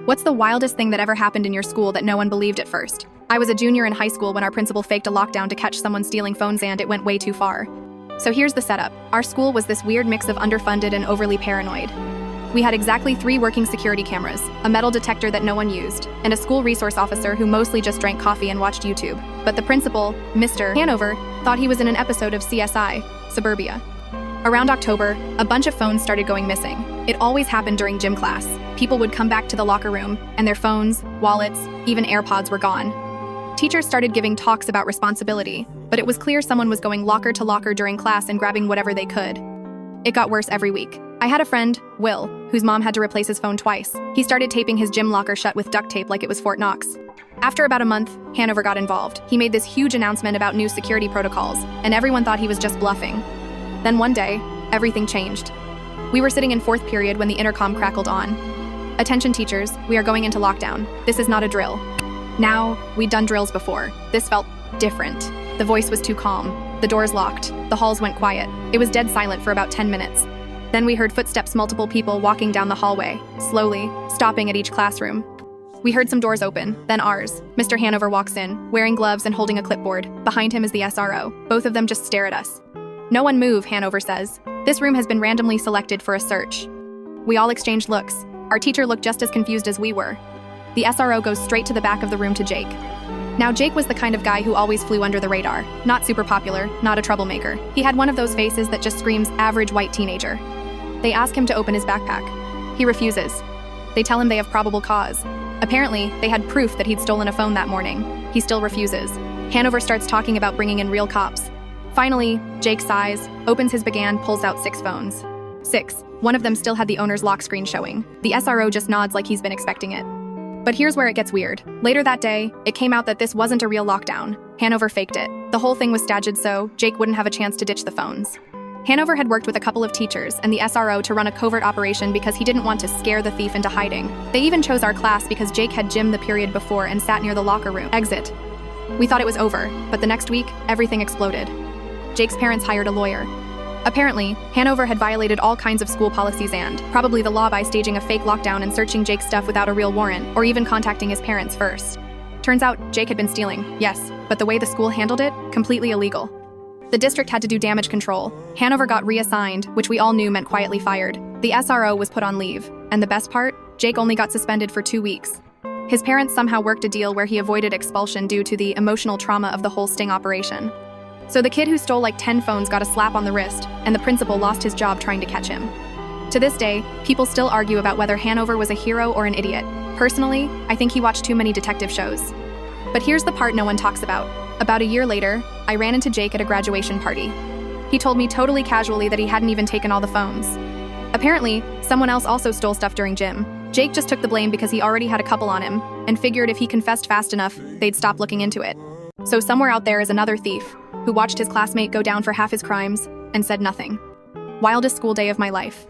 What's the wildest thing that ever happened in your school that no one believed at first? I was a junior in high school when our principal faked a lockdown to catch someone stealing phones, and it went way too far. So here's the setup. Our school was this weird mix of underfunded and overly paranoid. We had exactly 3 working security cameras, a metal detector that no one used, and a school resource officer who mostly just drank coffee and watched YouTube. But the principal, Mr. Hanover, thought he was in an episode of CSI, Suburbia. Around October, a bunch of phones started going missing. It always happened during gym class. People would come back to the locker room, and their phones, wallets, even AirPods were gone. Teachers started giving talks about responsibility, but it was clear someone was going locker to locker during class and grabbing whatever they could. It got worse every week. I had a friend, Will, whose mom had to replace his phone twice. He started taping his gym locker shut with duct tape like it was Fort Knox. After about a month, Hanover got involved. He made this huge announcement about new security protocols, and everyone thought he was just bluffing. Then one day, everything changed. We were sitting in 4th period when the intercom crackled on. "Attention teachers, we are going into lockdown. This is not a drill." Now, we'd done drills before. This felt different. The voice was too calm. The doors locked. The halls went quiet. It was dead silent for about 10 minutes. Then we heard footsteps, multiple people walking down the hallway, slowly, stopping at each classroom. We heard some doors open, then ours. Mr. Hanover walks in, wearing gloves and holding a clipboard. Behind him is the SRO. Both of them just stare at us. "No one move," Hanover says. "This room has been randomly selected for a search." We all exchanged looks. Our teacher looked just as confused as we were. The SRO goes straight to the back of the room to Jake. Now, Jake was the kind of guy who always flew under the radar. Not super popular, not a troublemaker. He had one of those faces that just screams average white teenager. They ask him to open his backpack. He refuses. They tell him they have probable cause. Apparently, they had proof that he'd stolen a phone that morning. He still refuses. Hanover starts talking about bringing in real cops. Finally, Jake sighs, opens his bag and pulls out 6 phones. 6. One of them still had the owner's lock screen showing. The SRO just nods like he's been expecting it. But here's where it gets weird. Later that day, it came out that this wasn't a real lockdown. Hanover faked it. The whole thing was staged so Jake wouldn't have a chance to ditch the phones. Hanover had worked with a couple of teachers and the SRO to run a covert operation because he didn't want to scare the thief into hiding. They even chose our class because Jake had gym the period before and sat near the locker room exit. We thought it was over, but the next week, everything exploded. Jake's parents hired a lawyer. Apparently, Hanover had violated all kinds of school policies and probably the law by staging a fake lockdown and searching Jake's stuff without a real warrant, or even contacting his parents first. Turns out, Jake had been stealing, yes, but the way the school handled it, completely illegal. The district had to do damage control. Hanover got reassigned, which we all knew meant quietly fired. The SRO was put on leave, and the best part, Jake only got suspended for 2 weeks. His parents somehow worked a deal where he avoided expulsion due to the emotional trauma of the whole sting operation. So the kid who stole like 10 phones got a slap on the wrist, and the principal lost his job trying to catch him. To this day, people still argue about whether Hanover was a hero or an idiot. Personally, I think he watched too many detective shows. But here's the part no one talks about. About a year later, I ran into Jake at a graduation party. He told me totally casually that he hadn't even taken all the phones. Apparently, someone else also stole stuff during gym. Jake just took the blame because he already had a couple on him, and figured if he confessed fast enough, they'd stop looking into it. So somewhere out there is another thief, who watched his classmate go down for half his crimes, and said nothing. Wildest school day of my life.